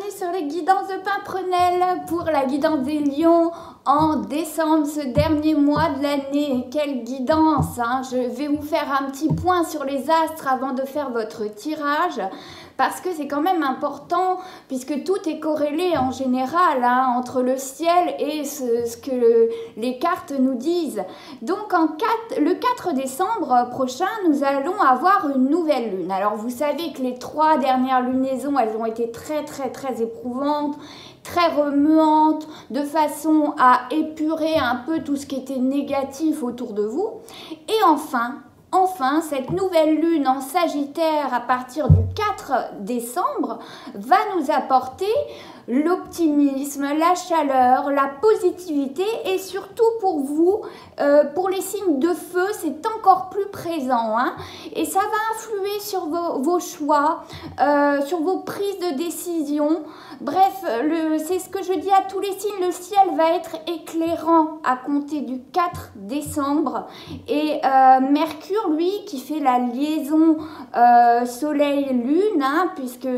bienvenue sur les guidances de Pimprenelle pour la guidance des lions en décembre, ce dernier mois de l'année. Quelle guidance, hein. Je vais vous faire un petit point sur les astres avant de faire votre tirage, parce que c'est quand même important, puisque tout est corrélé en général hein, entre le ciel et ce que les cartes nous disent. Donc le 4 décembre prochain, nous allons avoir une nouvelle lune. Alors vous savez que les 3 dernières lunaisons, elles ont été très éprouvantes, très remuantes, de façon à épurer un peu tout ce qui était négatif autour de vous. Et enfin, cette nouvelle lune en Sagittaire à partir du 4 décembre va nous apporter l'optimisme, la chaleur, la positivité et surtout pour vous, pour les signes de feu, c'est encore plus présent hein, et ça va influer sur vos choix, sur vos prises de décision. Bref, c'est ce que je dis à tous les signes, le ciel va être éclairant à compter du 4 décembre et Mercure, lui, qui fait la liaison soleil-lune, hein, puisque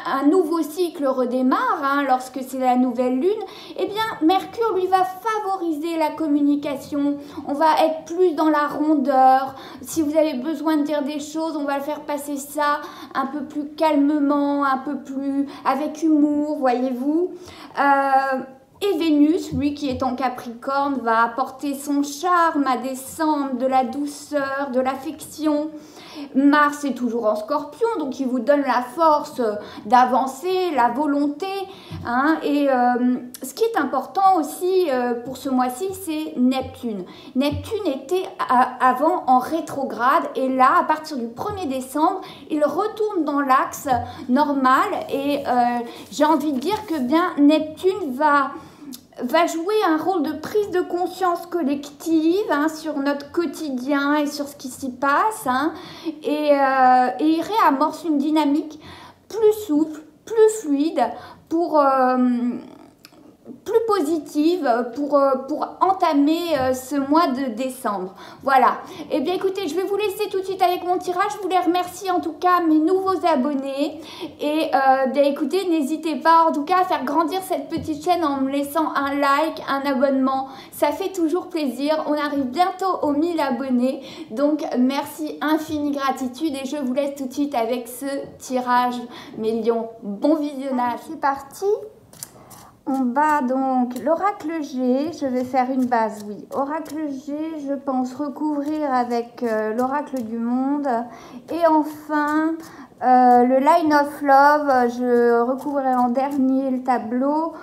un nouveau cycle redémarre hein, lorsque c'est la nouvelle lune, eh bien Mercure lui va favoriser la communication, on va être plus dans la rondeur, si vous avez besoin de dire des choses, on va faire passer ça un peu plus calmement, un peu plus avec humour, voyez-vous. Et Vénus, lui qui est en Capricorne, va apporter son charme à décembre, de la douceur, de l'affection. Mars est toujours en Scorpion, donc il vous donne la force d'avancer, la volonté. Hein, et ce qui est important aussi pour ce mois-ci, c'est Neptune. Neptune était avant en rétrograde et là, à partir du 1er décembre, il retourne dans l'axe normal et j'ai envie de dire que bien Neptune va jouer un rôle de prise de conscience collective hein, sur notre quotidien et sur ce qui s'y passe hein, et il réamorce une dynamique plus souple, plus fluide pour plus positive pour entamer ce mois de décembre. Voilà. Et bien écoutez, je vais vous laisser tout de suite avec mon tirage. Je voulais remercier en tout cas mes nouveaux abonnés. Et bien écoutez, n'hésitez pas en tout cas à faire grandir cette petite chaîne en me laissant un like, un abonnement. Ça fait toujours plaisir. On arrive bientôt aux 1000 abonnés. Donc merci, infinie gratitude. Et je vous laisse tout de suite avec ce tirage, mes lions. Bon visionnage. C'est parti. On bat donc l'oracle G, je vais faire une base, oui. Oracle G, je pense recouvrir avec l'oracle du monde. Et enfin, le Line of Love, je recouvrirai en dernier le tableau.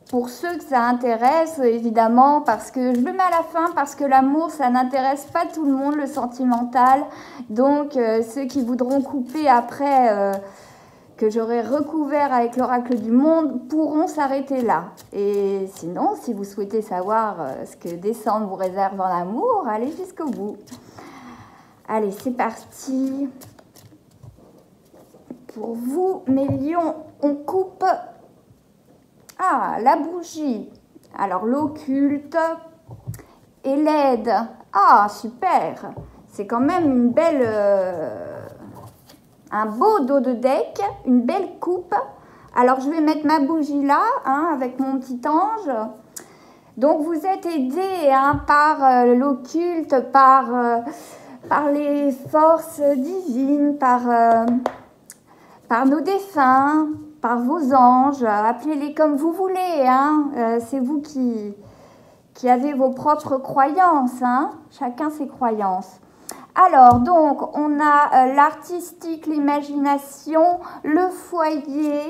Pour ceux que ça intéresse, évidemment, parce que je le mets à la fin, parce que l'amour, ça n'intéresse pas tout le monde, le sentimental. Donc, ceux qui voudront couper après... que j'aurai recouvert avec l'oracle du monde pourront s'arrêter là. Et sinon, si vous souhaitez savoir ce que décembre vous réserve en amour, allez jusqu'au bout. Allez, c'est parti. Pour vous, mes lions, on coupe... Ah, la bougie. Alors, l'occulte et l'aide. Ah, super. C'est quand même une belle... un beau dos de deck, une belle coupe. Alors, je vais mettre ma bougie là, hein, avec mon petit ange. Donc, vous êtes aidé hein, par l'occulte, par les forces divines, par nos défunts, par vos anges. Appelez-les comme vous voulez. Hein. C'est vous qui avez vos propres croyances. Hein. Chacun ses croyances. Alors, donc, on a l'artistique, l'imagination, le foyer,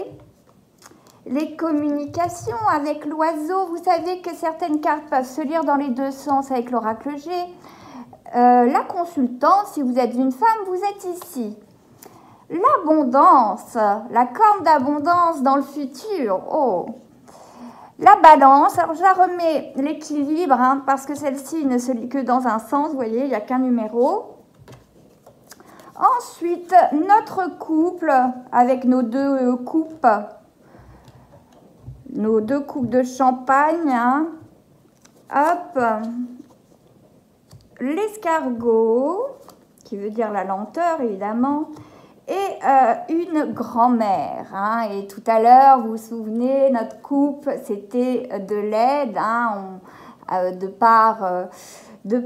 les communications avec l'oiseau. Vous savez que certaines cartes peuvent se lire dans les deux sens avec l'oracle G. La consultante, si vous êtes une femme, vous êtes ici. L'abondance, la corne d'abondance dans le futur. Oh! La balance, alors je la remets l'équilibre, hein, parce que celle-ci ne se lit que dans un sens, vous voyez, il n'y a qu'un numéro. Ensuite, notre couple avec nos deux coupes de champagne. Hein. Hop, l'escargot, qui veut dire la lenteur évidemment, une grand-mère. Hein. Et tout à l'heure, vous vous souvenez, notre coupe, c'était de l'aide, hein, de par ce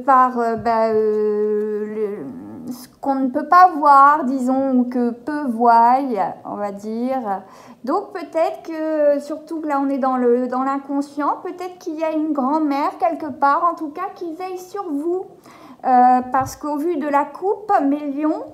qu'on ne peut pas voir, disons, ou que peu voient, on va dire. Donc peut-être que, surtout que là on est dans l'inconscient, peut-être qu'il y a une grand-mère quelque part, en tout cas, qui veille sur vous. Parce qu'au vu de la coupe, Mélion,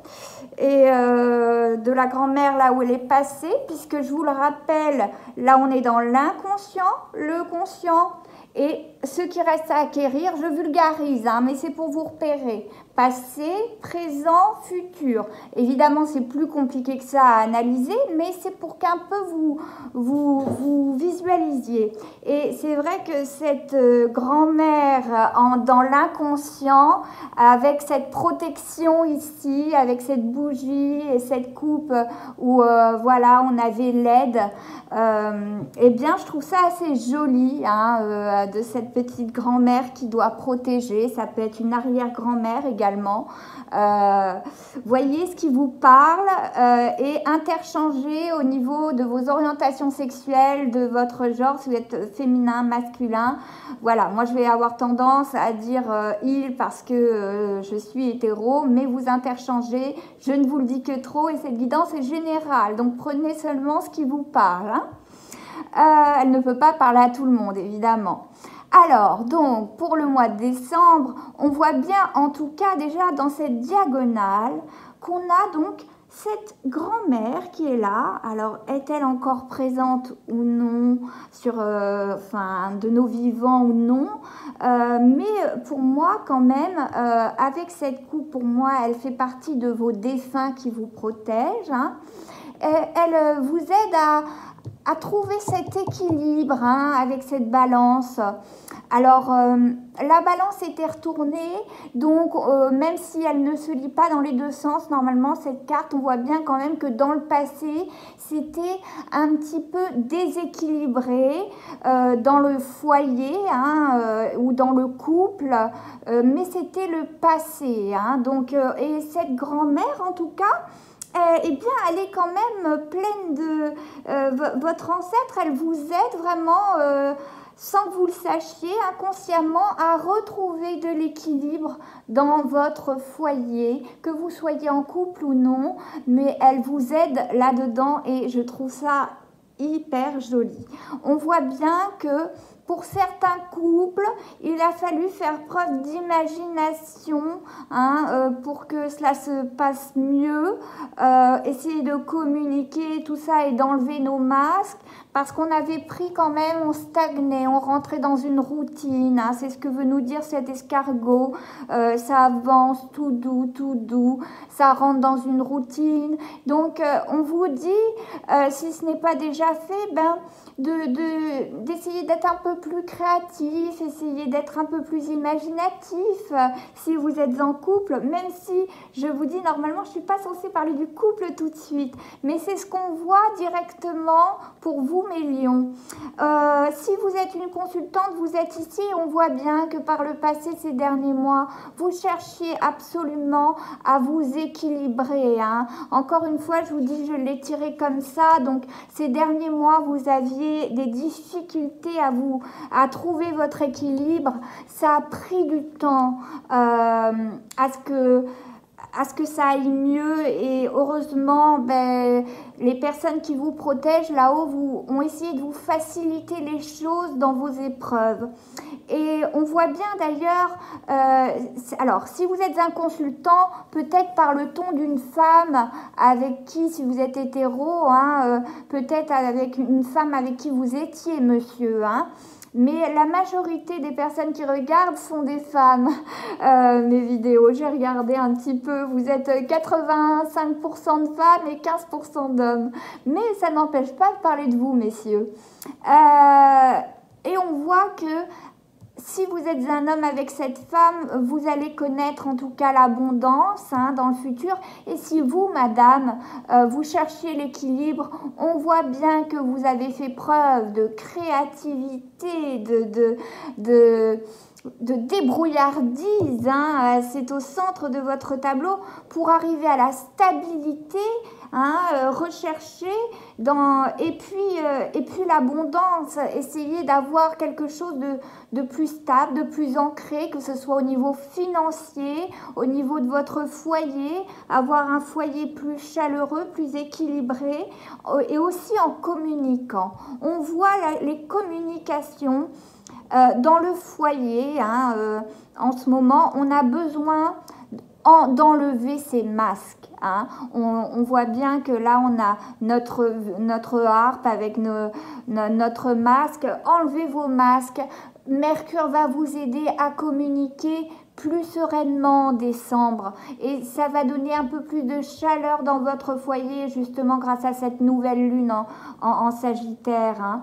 et de la grand-mère là où elle est passée, puisque je vous le rappelle, là on est dans l'inconscient, le conscient, et ce qui reste à acquérir, je vulgarise, hein, mais c'est pour vous repérer. Passé, présent, futur. Évidemment, c'est plus compliqué que ça à analyser, mais c'est pour qu'un peu vous visualisiez. Et c'est vrai que cette grand-mère dans l'inconscient, avec cette protection ici, avec cette bougie et cette coupe où voilà, on avait l'aide, eh bien, je trouve ça assez joli, hein, de cette petite grand-mère qui doit protéger. Ça peut être une arrière-grand-mère également. Voyez ce qui vous parle et interchangez au niveau de vos orientations sexuelles, de votre genre, si vous êtes féminin, masculin. Voilà, moi je vais avoir tendance à dire il parce que je suis hétéro, mais vous interchangez, je ne vous le dis que trop et cette guidance est générale, donc prenez seulement ce qui vous parle. Hein. Elle ne peut pas parler à tout le monde, évidemment. Alors, donc, pour le mois de décembre, on voit bien, en tout cas, déjà dans cette diagonale, qu'on a donc cette grand-mère qui est là. Alors, est-elle encore présente ou non sur, de nos vivants ou non, mais pour moi, quand même, avec cette coupe, pour moi, elle fait partie de vos défunts qui vous protègent. Hein. Elle vous aide à trouver cet équilibre, hein, avec cette balance. Alors, la balance était retournée, donc même si elle ne se lit pas dans les deux sens, normalement, cette carte, on voit bien quand même que dans le passé, c'était un petit peu déséquilibré dans le foyer, hein, ou dans le couple, mais c'était le passé. Hein, donc, et cette grand-mère, en tout cas, eh bien, elle est quand même pleine de... votre ancêtre, elle vous aide vraiment, sans que vous le sachiez, inconsciemment, à retrouver de l'équilibre dans votre foyer, que vous soyez en couple ou non, mais elle vous aide là-dedans et je trouve ça hyper joli. On voit bien que pour certains couples, il a fallu faire preuve d'imagination, hein, pour que cela se passe mieux, essayer de communiquer tout ça et d'enlever nos masques, parce qu'on avait pris quand même, on stagnait, on rentrait dans une routine, hein, c'est ce que veut nous dire cet escargot, ça avance tout doux, ça rentre dans une routine, donc on vous dit, si ce n'est pas déjà fait, ben, d'essayer d'être un peu plus créatif, essayer d'être un peu plus imaginatif si vous êtes en couple, même si je vous dis normalement je ne suis pas censée parler du couple tout de suite, mais c'est ce qu'on voit directement pour vous mes lions. Si vous êtes une consultante, vous êtes ici, on voit bien que par le passé ces derniers mois, vous cherchiez absolument à vous équilibrer. Hein. Encore une fois, je vous dis, je l'ai tiré comme ça, donc ces derniers mois, vous aviez des difficultés à trouver votre équilibre, ça a pris du temps à ce que ça aille mieux et heureusement, ben, les personnes qui vous protègent là-haut ont essayé de vous faciliter les choses dans vos épreuves. Et on voit bien d'ailleurs, alors si vous êtes un consultant, peut-être par le ton d'une femme avec qui, si vous êtes hétéro, hein, peut-être avec une femme avec qui vous étiez, monsieur, hein, mais la majorité des personnes qui regardent sont des femmes. Mes vidéos, j'ai regardé un petit peu, vous êtes 85% de femmes et 15% d'hommes. Mais ça n'empêche pas de parler de vous, messieurs. Et on voit que si vous êtes un homme avec cette femme, vous allez connaître en tout cas l'abondance, hein, dans le futur. Et si vous, madame, vous cherchiez l'équilibre, on voit bien que vous avez fait preuve de créativité, de débrouillardise, hein, c'est au centre de votre tableau pour arriver à la stabilité, recherchez et puis l'abondance, essayez d'avoir quelque chose de plus stable, de plus ancré, que ce soit au niveau financier, au niveau de votre foyer, avoir un foyer plus chaleureux, plus équilibré, et aussi en communiquant. On voit les communications dans le foyer, en ce moment, on a besoin d'enlever ces masques. On voit bien que là, on a notre harpe avec notre masque. Enlevez vos masques. Mercure va vous aider à communiquer plus sereinement en décembre. Et ça va donner un peu plus de chaleur dans votre foyer, justement grâce à cette nouvelle lune en Sagittaire.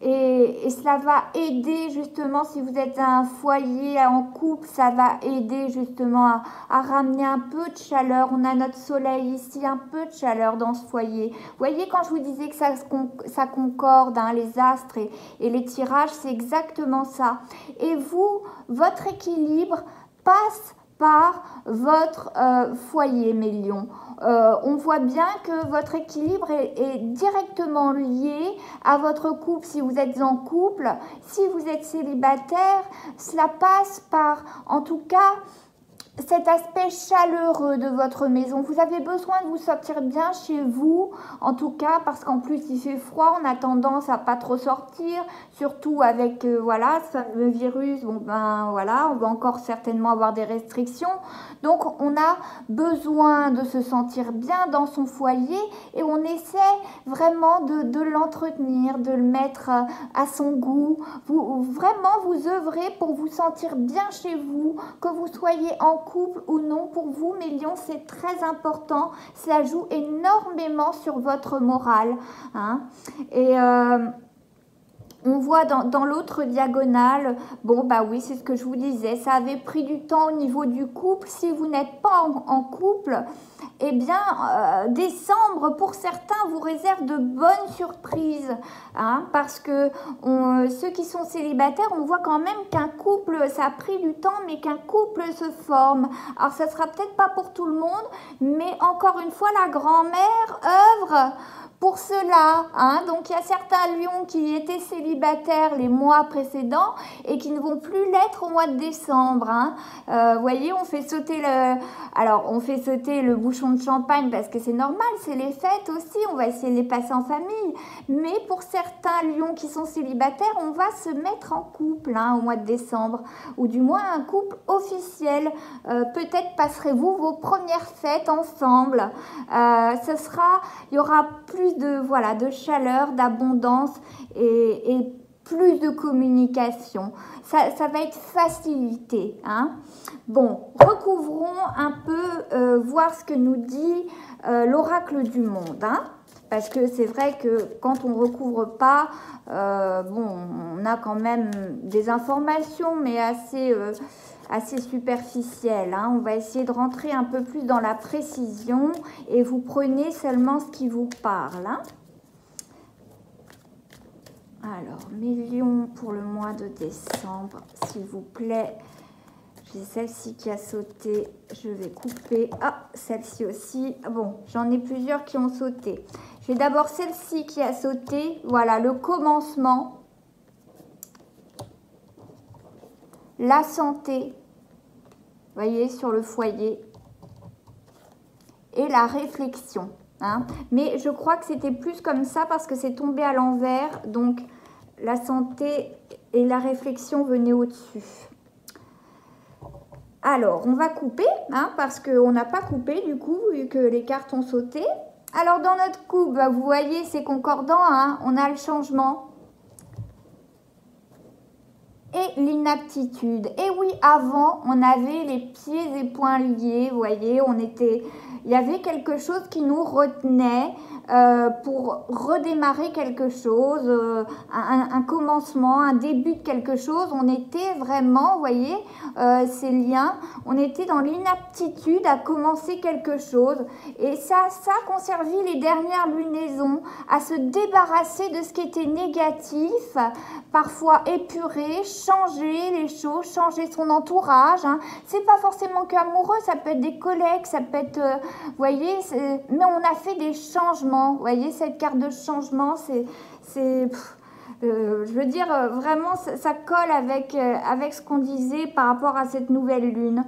Et cela va aider justement, si vous êtes un foyer en couple, ça va aider justement à ramener un peu de chaleur. On a notre soleil ici, un peu de chaleur dans ce foyer. Vous voyez, quand je vous disais que ça concorde, les astres et les tirages, c'est exactement ça. Et vous, votre équilibre passe par votre foyer, mes lions. On voit bien que votre équilibre est directement lié à votre couple. Si vous êtes en couple, si vous êtes célibataire, cela passe par, en tout cas, cet aspect chaleureux de votre maison. Vous avez besoin de vous sentir bien chez vous, en tout cas, parce qu'en plus il fait froid, on a tendance à pas trop sortir, surtout avec voilà, ce fameux virus. Bon ben voilà, on va encore certainement avoir des restrictions. Donc on a besoin de se sentir bien dans son foyer et on essaie vraiment de l'entretenir, de le mettre à son goût. Vraiment vous œuvrez pour vous sentir bien chez vous, que vous soyez en couple ou non. Pour vous, mes lions, c'est très important. Cela joue énormément sur votre morale. Et on voit dans l'autre diagonale, bon bah oui, c'est ce que je vous disais, ça avait pris du temps au niveau du couple. Si vous n'êtes pas en couple, eh bien décembre pour certains vous réserve de bonnes surprises, parce que ceux qui sont célibataires, on voit quand même qu'un couple, ça a pris du temps, mais qu'un couple se forme. Alors ça sera peut-être pas pour tout le monde, mais encore une fois, la grand-mère œuvre pour cela. Donc il y a certains lions qui étaient célibataires les mois précédents et qui ne vont plus l'être au mois de décembre. Vous voyez, on fait sauter le bouchon de champagne parce que c'est normal, c'est les fêtes aussi, on va essayer de les passer en famille. Mais pour certains lions qui sont célibataires, on va se mettre en couple au mois de décembre, ou du moins un couple officiel. Peut-être passerez-vous vos premières fêtes ensemble. Il y aura plus de chaleur, d'abondance et plus de communication. Ça va être facilité. Bon, recouvrons un peu, voir ce que nous dit l'oracle du monde. Parce que c'est vrai que quand on ne recouvre pas, on a quand même des informations, mais assez superficielles. On va essayer de rentrer un peu plus dans la précision et vous prenez seulement ce qui vous parle. Alors, mes lions pour le mois de décembre, s'il vous plaît. J'ai celle-ci qui a sauté, je vais couper. Celle-ci aussi. Bon, j'en ai plusieurs qui ont sauté. J'ai d'abord celle-ci qui a sauté. Voilà, le commencement. La santé. Vous voyez, sur le foyer. Et la réflexion. Mais je crois que c'était plus comme ça parce que c'est tombé à l'envers. Donc, la santé et la réflexion venaient au-dessus. Alors, on va couper, parce qu'on n'a pas coupé du coup, vu que les cartes ont sauté. Alors, dans notre coupe, vous voyez, c'est concordant, on a le changement. Et l'inaptitude. Et oui, avant, on avait les pieds et poings liés, vous voyez, il y avait quelque chose qui nous retenait. pour redémarrer quelque chose, un commencement, un début de quelque chose. On était vraiment, vous voyez, ces liens, on était dans l'inaptitude à commencer quelque chose. Et ça a conservé les dernières lunaisons, à se débarrasser de ce qui était négatif, parfois épurer, changer les choses, changer son entourage. Hein. C'est pas forcément qu'amoureux, ça peut être des collègues, ça peut être, vous voyez, mais on a fait des changements. Vous voyez, cette carte de changement, je veux dire, vraiment, ça colle avec ce qu'on disait par rapport à cette nouvelle lune.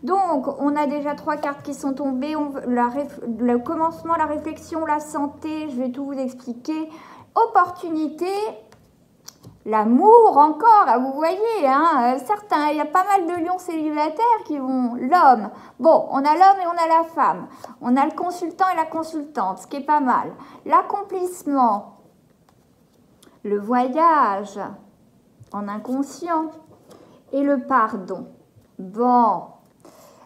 Donc, on a déjà 3 cartes qui sont tombées. Le commencement, la réflexion, la santé, je vais tout vous expliquer. Opportunité, l'amour encore, vous voyez, hein, certains, il y a pas mal de lions célibataires qui vont, l'homme. Bon, on a l'homme et on a la femme. On a le consultant et la consultante, ce qui est pas mal. L'accomplissement. Le voyage en inconscient et le pardon. Bon,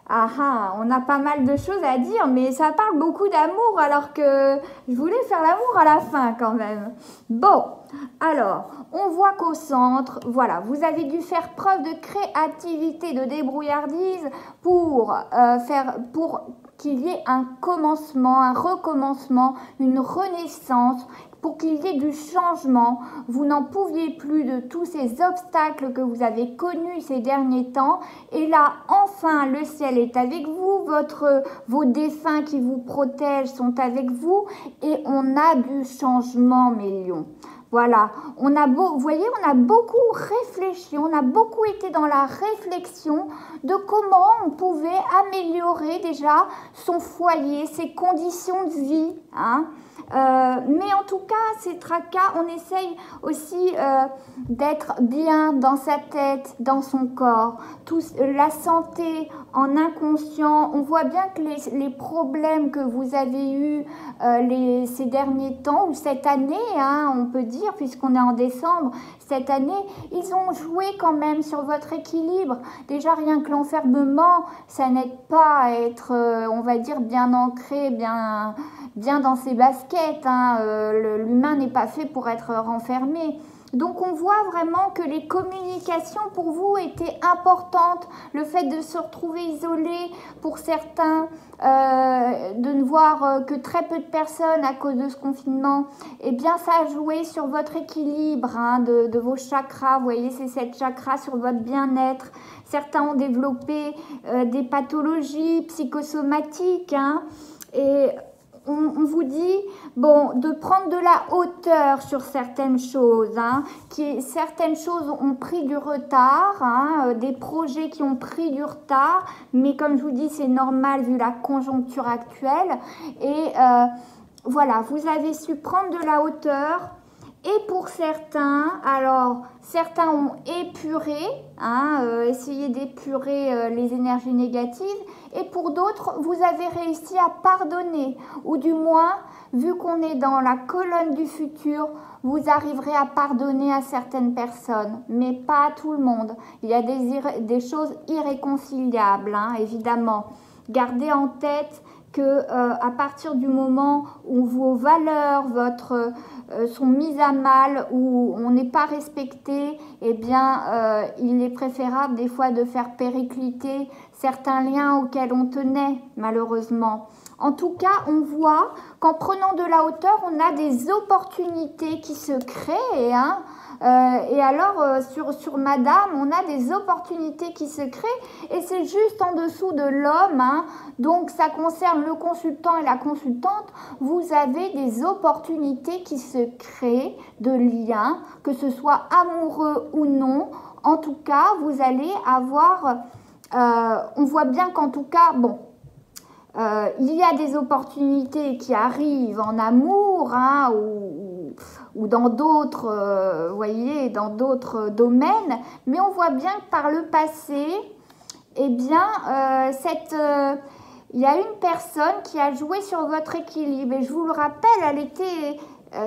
on a pas mal de choses à dire, mais ça parle beaucoup d'amour, alors que je voulais faire l'amour à la fin quand même. Bon, alors, on voit qu'au centre, voilà, vous avez dû faire preuve de créativité, de débrouillardise pour qu'il y ait un commencement, un recommencement, une renaissance, pour qu'il y ait du changement. Vous n'en pouviez plus de tous ces obstacles que vous avez connus ces derniers temps. Et là, enfin, le ciel est avec vous. Vos défunts qui vous protègent sont avec vous. Et on a du changement, mes lions. Voilà, vous voyez, on a beaucoup réfléchi, on a beaucoup été dans la réflexion de comment on pouvait améliorer déjà son foyer, ses conditions de vie, hein. Mais en tout cas, ces tracas, on essaye aussi d'être bien dans sa tête, dans son corps. La santé en inconscient, on voit bien que les problèmes que vous avez eus ces derniers temps, ou cette année, hein, on peut dire, puisqu'on est en décembre, cette année, ils ont joué quand même sur votre équilibre. Déjà, rien que l'enfermement, ça n'aide pas à être, on va dire, bien ancré, bien dans ses baskets. Hein. L'humain n'est pas fait pour être renfermé. Donc on voit vraiment que les communications pour vous étaient importantes. Le fait de se retrouver isolé pour certains, de ne voir que très peu de personnes à cause de ce confinement, eh bien ça a joué sur votre équilibre, hein, de vos chakras. Vous voyez, c'est 7 chakras sur votre bien-être. Certains ont développé des pathologies psychosomatiques, hein, et on vous dit, bon, de prendre de la hauteur sur certaines choses, hein, certaines choses ont pris du retard, hein, des projets qui ont pris du retard, mais comme je vous dis, c'est normal vu la conjoncture actuelle. Et voilà, vous avez su prendre de la hauteur. Et pour certains, alors certains ont épuré, hein, essayé d'épurer les énergies négatives, et pour d'autres, vous avez réussi à pardonner, ou du moins, vu qu'on est dans la colonne du futur, vous arriverez à pardonner à certaines personnes, mais pas à tout le monde. Il y a des choses irréconciliables, hein, évidemment. Gardez en tête que à partir du moment où vos valeurs sont mises à mal, où on n'est pas respecté, eh bien, il est préférable des fois de faire péricliter certains liens auxquels on tenait, malheureusement. En tout cas, on voit qu'en prenant de la hauteur, on a des opportunités qui se créent, hein. Et alors, sur Madame, on a des opportunités qui se créent, et c'est juste en dessous de l'homme, hein. Donc ça concerne le consultant et la consultante. Vous avez des opportunités qui se créent, de liens, que ce soit amoureux ou non. En tout cas, vous allez avoir, on voit bien qu'en tout cas, bon, il y a des opportunités qui arrivent en amour, hein, ou dans d'autres, vous voyez, dans d'autres domaines, mais on voit bien que par le passé, eh bien, il y a une personne qui a joué sur votre équilibre, et je vous le rappelle, elle était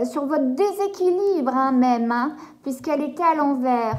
sur votre déséquilibre, hein, même, hein, puisqu'elle était à l'envers.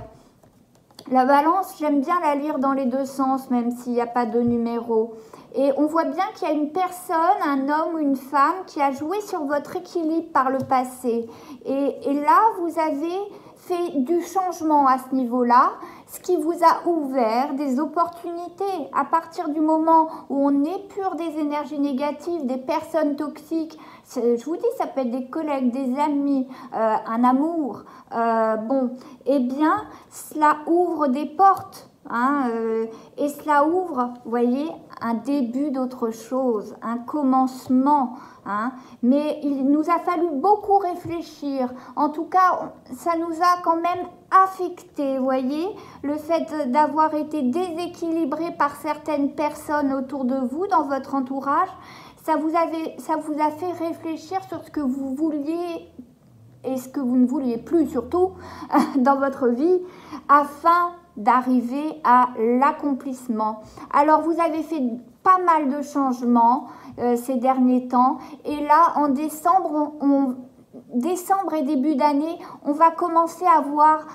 La balance, j'aime bien la lire dans les deux sens, même s'il n'y a pas de numéro. Et on voit bien qu'il y a une personne, un homme ou une femme qui a joué sur votre équilibre par le passé. Et là, vous avez fait du changement à ce niveau-là, ce qui vous a ouvert des opportunités. À partir du moment où on épure des énergies négatives, des personnes toxiques, je vous dis, ça peut être des collègues, des amis, un amour, eh bien, cela ouvre des portes. Et cela ouvre, vous voyez, un début d'autre chose, un commencement. Mais il nous a fallu beaucoup réfléchir. En tout cas, ça nous a quand même affecté, vous voyez, le fait d'avoir été déséquilibré par certaines personnes autour de vous, dans votre entourage, ça vous a fait réfléchir sur ce que vous vouliez et ce que vous ne vouliez plus surtout dans votre vie, afin d'arriver à l'accomplissement. Alors vous avez fait pas mal de changements ces derniers temps, et là en décembre, décembre et début d'année, on va commencer à voir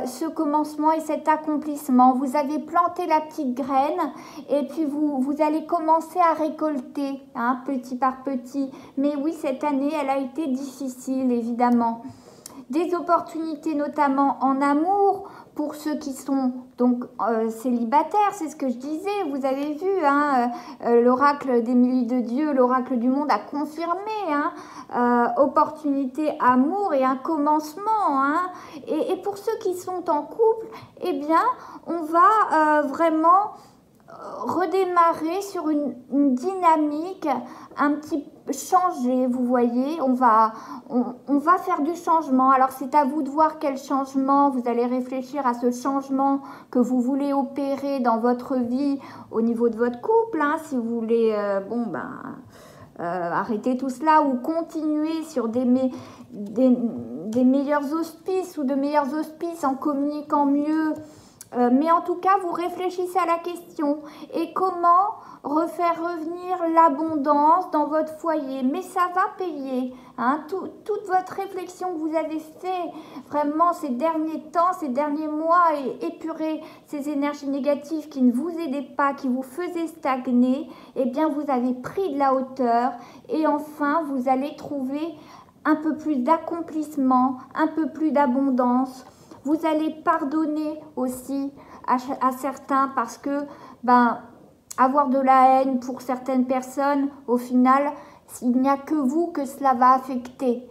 ce commencement et cet accomplissement. Vous avez planté la petite graine et puis vous allez commencer à récolter petit par petit. Mais oui, cette année, elle a été difficile, évidemment. Des opportunités notamment en amour pour ceux qui sont donc célibataires, c'est ce que je disais, vous avez vu, l'oracle d'Émilie de Dieu, l'oracle du monde a confirmé, opportunité, amour et un commencement. Et pour ceux qui sont en couple, eh bien, on va vraiment redémarrer sur une dynamique un petit peu changer, vous voyez, on va faire du changement. Alors c'est à vous de voir quel changement, vous allez réfléchir à ce changement que vous voulez opérer dans votre vie au niveau de votre couple, si vous voulez arrêter tout cela ou continuer sur des meilleurs auspices ou de meilleurs auspices en communiquant mieux. Mais en tout cas, vous réfléchissez à la question. Et comment refaire revenir l'abondance dans votre foyer? Mais ça va payer. Toute votre réflexion que vous avez fait vraiment ces derniers temps, ces derniers mois, et épurer ces énergies négatives qui ne vous aidaient pas, qui vous faisaient stagner, eh bien, vous avez pris de la hauteur. Et enfin, vous allez trouver un peu plus d'accomplissement, un peu plus d'abondance. Vous allez pardonner aussi à certains parce que avoir de la haine pour certaines personnes, au final, il n'y a que vous que cela va affecter.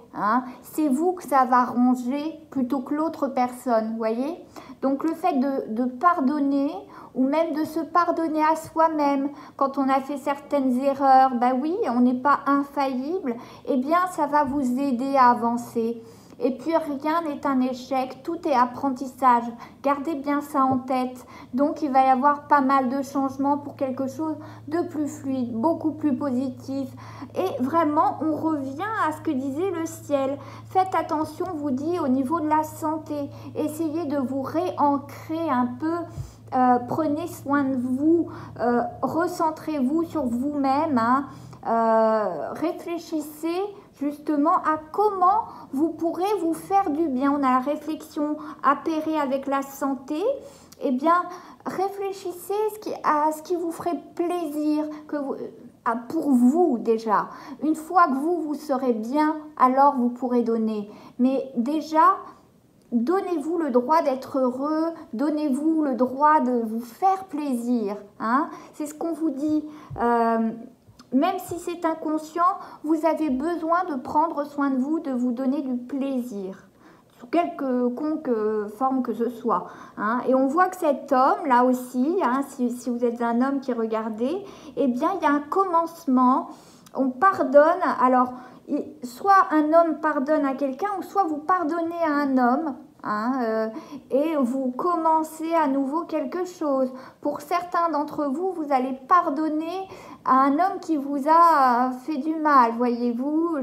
C'est vous que ça va ronger plutôt que l'autre personne, vous voyez? Donc le fait de pardonner ou même de se pardonner à soi-même quand on a fait certaines erreurs, oui, on n'est pas infaillible, eh bien ça va vous aider à avancer. Et puis rien n'est un échec, tout est apprentissage. Gardez bien ça en tête. Donc il va y avoir pas mal de changements pour quelque chose de plus fluide, beaucoup plus positif. Et vraiment, on revient à ce que disait le ciel. Faites attention, vous dit, au niveau de la santé. Essayez de vous réancrer un peu. Prenez soin de vous, recentrez-vous sur vous-même. Réfléchissez justement à comment vous pourrez vous faire du bien. On a la réflexion appairée avec la santé. Eh bien, réfléchissez à ce qui vous ferait plaisir pour vous déjà. Une fois que vous serez bien, alors vous pourrez donner. Mais déjà, donnez-vous le droit d'être heureux, donnez-vous le droit de vous faire plaisir. C'est ce qu'on vous dit. Même si c'est inconscient, vous avez besoin de prendre soin de vous donner du plaisir, sous quelconque forme que ce soit. Et on voit que cet homme, là aussi, si vous êtes un homme qui regardez, eh bien, il y a un commencement, on pardonne. Alors, soit un homme pardonne à quelqu'un, ou soit vous pardonnez à un homme, et vous commencez à nouveau quelque chose. Pour certains d'entre vous, vous allez pardonner à un homme qui vous a fait du mal, voyez-vous.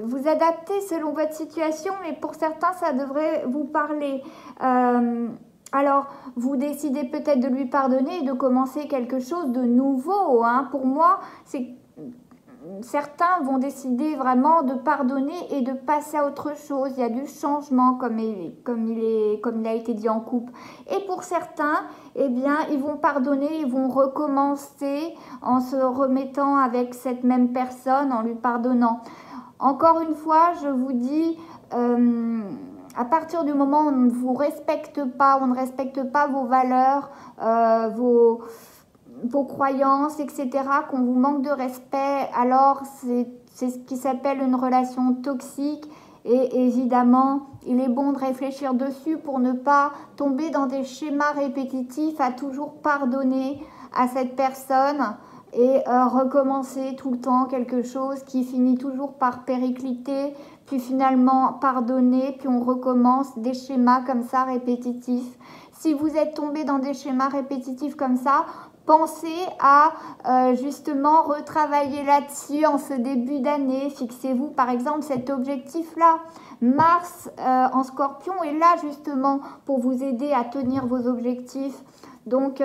Vous adaptez selon votre situation, mais pour certains, ça devrait vous parler. Alors, vous décidez peut-être de lui pardonner et de commencer quelque chose de nouveau. Pour moi, c'est certains vont décider vraiment de pardonner et de passer à autre chose. Il y a du changement comme il a été dit en couple. Et pour certains, eh bien, ils vont pardonner, ils vont recommencer en se remettant avec cette même personne, en lui pardonnant. Encore une fois, je vous dis, à partir du moment où on ne vous respecte pas, on ne respecte pas vos valeurs, vos croyances, etc., qu'on vous manque de respect, alors c'est ce qui s'appelle une relation toxique. Et évidemment, il est bon de réfléchir dessus pour ne pas tomber dans des schémas répétitifs à toujours pardonner à cette personne et recommencer tout le temps quelque chose qui finit toujours par péricliter, puis finalement pardonner, puis on recommence des schémas comme ça répétitifs. Si vous êtes tombé dans des schémas répétitifs comme ça, pensez à justement retravailler là-dessus en ce début d'année. Fixez-vous par exemple cet objectif-là. Mars en Scorpion est là justement pour vous aider à tenir vos objectifs. Donc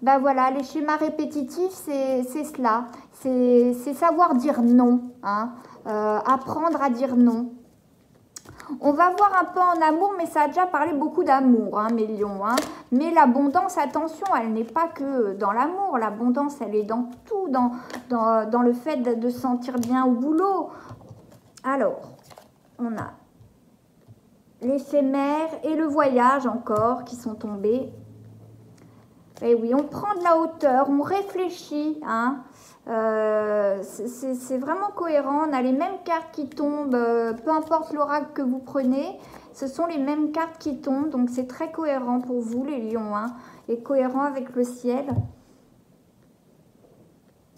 ben voilà, les schémas répétitifs, c'est cela. C'est savoir dire non, hein. Apprendre à dire non. On va voir un peu en amour, mais ça a déjà parlé beaucoup d'amour, hein, mes lions. Hein. Mais l'abondance, attention, elle n'est pas que dans l'amour. L'abondance, elle est dans tout, dans le fait de se sentir bien au boulot. Alors, on a l'éphémère et le voyage encore qui sont tombés. Et oui, on prend de la hauteur, on réfléchit, hein. C'est vraiment cohérent. On a les mêmes cartes qui tombent, peu importe l'oracle que vous prenez, ce sont les mêmes cartes qui tombent, donc c'est très cohérent pour vous les lions, hein, et cohérent avec le ciel,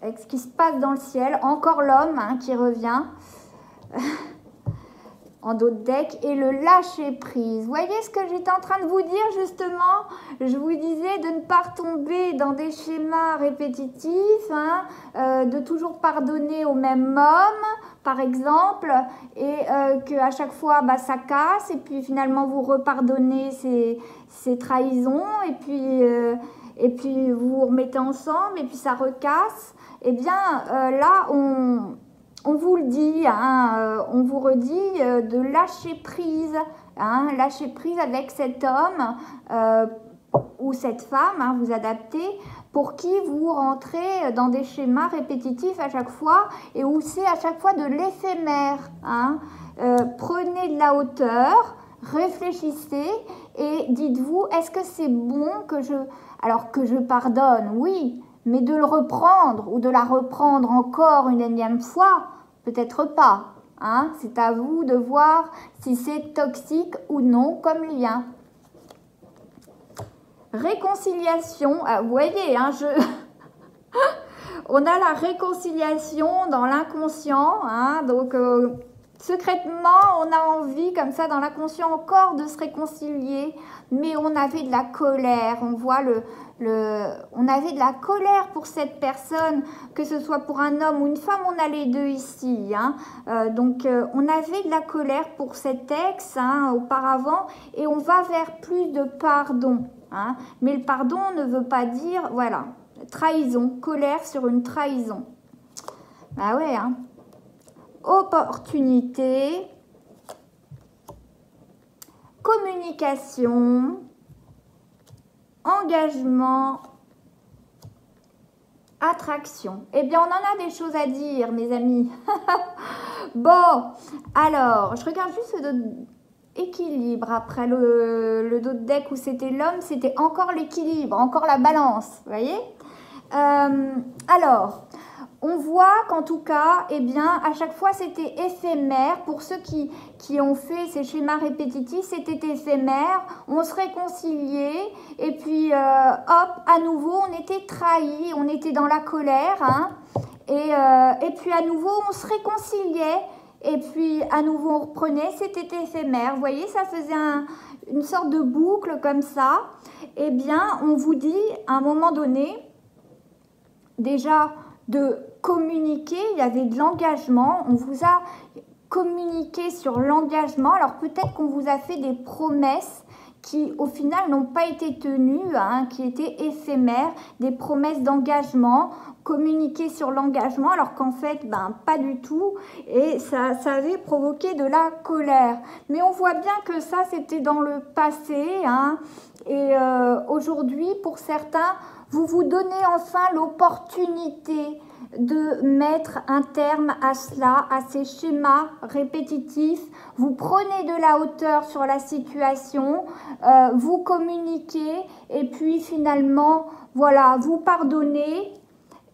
avec ce qui se passe dans le ciel. Encore l'homme, hein, qui revient en dos de deck, et le lâcher prise. Vous voyez ce que j'étais en train de vous dire justement? Je vous disais de ne pas retomber dans des schémas répétitifs, hein, de toujours pardonner au même homme, par exemple, et qu'à chaque fois bah, ça casse, et puis finalement vous repardonnez ces trahisons, et puis vous vous remettez ensemble, et puis ça recasse. Eh bien là, on vous le dit, hein, on vous redit de lâcher prise, hein, lâcher prise avec cet homme ou cette femme, hein, vous adaptez, pour qui vous rentrez dans des schémas répétitifs à chaque fois et où c'est à chaque fois de l'éphémère. Hein. Prenez de la hauteur, réfléchissez et dites-vous, est-ce que c'est bon que je pardonne? Oui. Mais de le reprendre ou de la reprendre encore une énième fois, peut-être pas. Hein? C'est à vous de voir si c'est toxique ou non comme lien. Réconciliation, vous voyez, hein, on a la réconciliation dans l'inconscient, hein, donc secrètement, on a envie, comme ça, dans l'inconscient encore, de se réconcilier, mais on avait de la colère, on voit on avait de la colère pour cette personne, que ce soit pour un homme ou une femme, on a les deux ici, hein. Donc on avait de la colère pour cet ex, hein, auparavant, et on va vers plus de pardon, hein. Mais le pardon ne veut pas dire, voilà, trahison, colère sur une trahison. Ah ouais, hein. Opportunité, communication, engagement, attraction. Eh bien, on en a des choses à dire, mes amis. Bon, alors, je regarde juste l'équilibre. Après le dos de deck où c'était l'homme, c'était encore l'équilibre, encore la balance, vous voyez. Alors, on voit qu'en tout cas, eh bien, à chaque fois, c'était éphémère. Pour ceux qui ont fait ces schémas répétitifs, c'était éphémère. On se réconciliait et puis, hop, à nouveau, on était trahis, on était dans la colère. Hein, et puis, à nouveau, on se réconciliait. Et puis, à nouveau, on reprenait, c'était éphémère. Vous voyez, ça faisait une sorte de boucle comme ça. Eh bien, on vous dit, à un moment donné, déjà, de communiquer, il y avait de l'engagement, on vous a communiqué sur l'engagement, alors peut-être qu'on vous a fait des promesses qui au final n'ont pas été tenues, hein, qui étaient éphémères, des promesses d'engagement communiquer sur l'engagement, alors qu'en fait, ben, pas du tout, et ça avait provoqué de la colère. Mais on voit bien que ça, c'était dans le passé, hein, et aujourd'hui, pour certains, vous vous donnez enfin l'opportunité de mettre un terme à cela, à ces schémas répétitifs. Vous prenez de la hauteur sur la situation, vous communiquez et puis finalement, voilà, vous pardonnez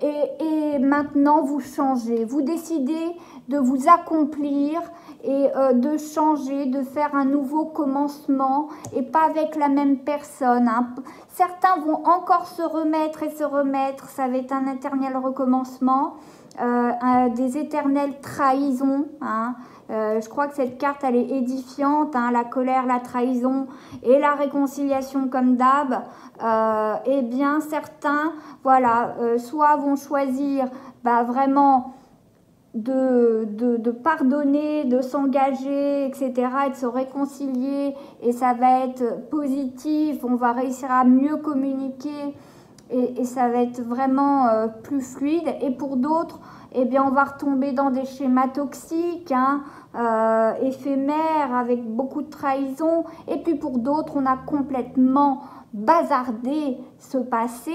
et maintenant vous changez. Vous décidez de vous accomplir et de changer, de faire un nouveau commencement et pas avec la même personne, hein. Certains vont encore se remettre et se remettre, ça va être un éternel recommencement, des éternelles trahisons, hein. Je crois que cette carte, elle est édifiante, hein, la colère, la trahison et la réconciliation comme d'hab. Eh bien, certains, voilà, soit vont choisir vraiment de pardonner, de s'engager, etc., et de se réconcilier, et ça va être positif, on va réussir à mieux communiquer, et ça va être vraiment plus fluide. Et pour d'autres, eh bien, on va retomber dans des schémas toxiques, hein, éphémères, avec beaucoup de trahison. Et puis pour d'autres, on a complètement bazardé ce passé,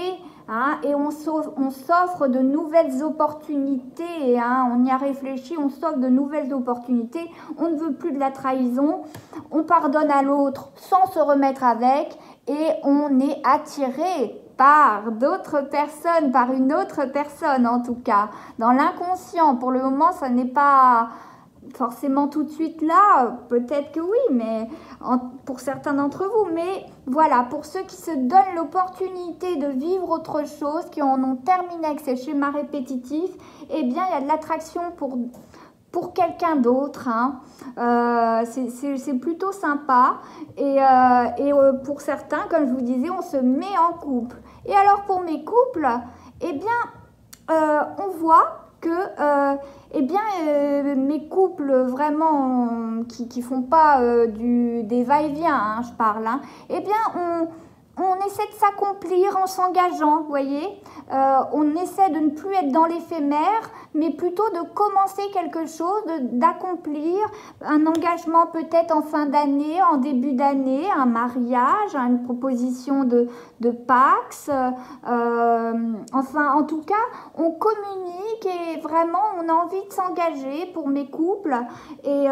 hein, et on s'offre de nouvelles opportunités, hein, on y a réfléchi, on s'offre de nouvelles opportunités, on ne veut plus de la trahison, on pardonne à l'autre sans se remettre avec, et on est attiré par d'autres personnes, par une autre personne en tout cas, dans l'inconscient. Pour le moment, ça n'est pas forcément tout de suite là, peut-être que oui, mais pour certains d'entre vous, mais voilà, pour ceux qui se donnent l'opportunité de vivre autre chose, qui en ont terminé avec ces schémas répétitifs, eh bien il y a de l'attraction pour quelqu'un d'autre, hein. C'est plutôt sympa, et pour certains, comme je vous disais, on se met en couple. Et alors pour mes couples, eh bien on voit que mes couples vraiment qui font pas des va-et-vient, hein, je parle, hein, eh bien on essaie de s'accomplir en s'engageant, vous voyez, on essaie de ne plus être dans l'éphémère, mais plutôt de commencer quelque chose, d'accomplir un engagement peut-être en fin d'année, en début d'année, un mariage, une proposition de Pax, enfin en tout cas on communique et vraiment on a envie de s'engager pour mes couples, et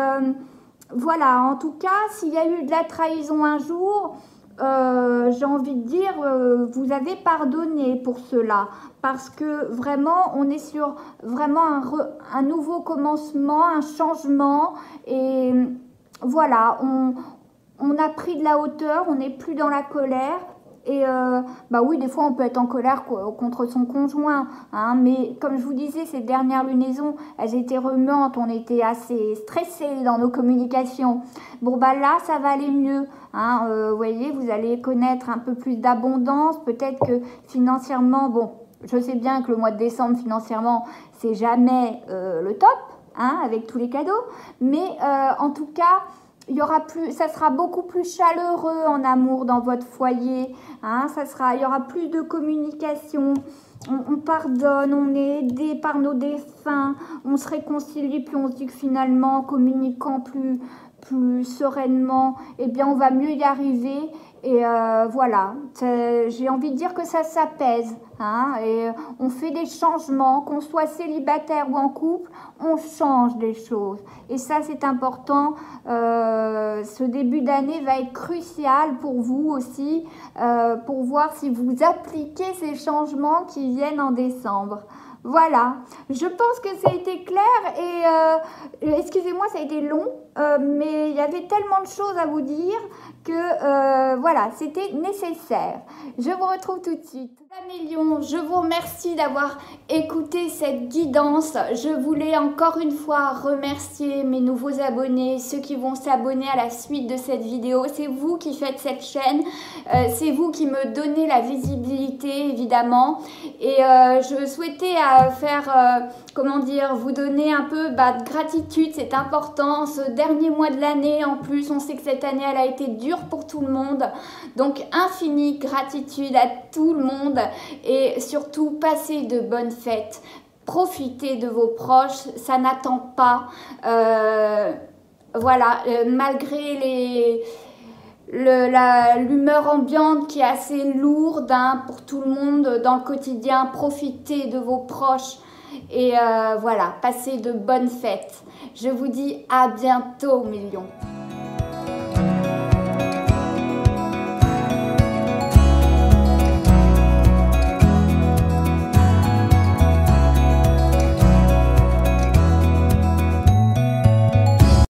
voilà, en tout cas s'il y a eu de la trahison un jour, j'ai envie de dire, vous avez pardonné pour cela, parce que vraiment on est sur vraiment un nouveau commencement, un changement, et voilà, on a pris de la hauteur, on n'est plus dans la colère. Et oui, des fois on peut être en colère contre son conjoint, hein, mais comme je vous disais, ces dernières lunaisons, elles étaient remuantes, on était assez stressés dans nos communications. Bon là, ça va aller mieux, hein, vous voyez, vous allez connaître un peu plus d'abondance, peut-être que financièrement, bon, je sais bien que le mois de décembre, financièrement, c'est jamais le top, hein, avec tous les cadeaux, mais en tout cas, ça sera beaucoup plus chaleureux en amour dans votre foyer, hein, il y aura plus de communication, on pardonne, on est aidé par nos défunts, on se réconcilie, puis on se dit que finalement, en communiquant plus sereinement, eh bien on va mieux y arriver. Et voilà, j'ai envie de dire que ça s'apaise, hein, et on fait des changements, qu'on soit célibataire ou en couple, on change des choses. Et ça, c'est important. Ce début d'année va être crucial pour vous aussi, pour voir si vous appliquez ces changements qui viennent en décembre. Voilà, je pense que ça a été clair, et excusez-moi, ça a été long, mais il y avait tellement de choses à vous dire que voilà, c'était nécessaire. Je vous retrouve tout de suite. Millions, je vous remercie d'avoir écouté cette guidance. Je voulais encore une fois remercier mes nouveaux abonnés, ceux qui vont s'abonner à la suite de cette vidéo. C'est vous qui faites cette chaîne, c'est vous qui me donnez la visibilité évidemment, et je souhaitais faire, comment dire, vous donner un peu de gratitude, c'est important. Ce dernier mois de l'année, en plus, on sait que cette année, elle a été dure pour tout le monde. Donc, infinie gratitude à tout le monde et surtout, passez de bonnes fêtes. Profitez de vos proches, ça n'attend pas. Voilà, malgré l'humeur ambiante qui est assez lourde pour tout le monde dans le quotidien, profitez de vos proches et voilà, passez de bonnes fêtes. Je vous dis à bientôt, mes lions.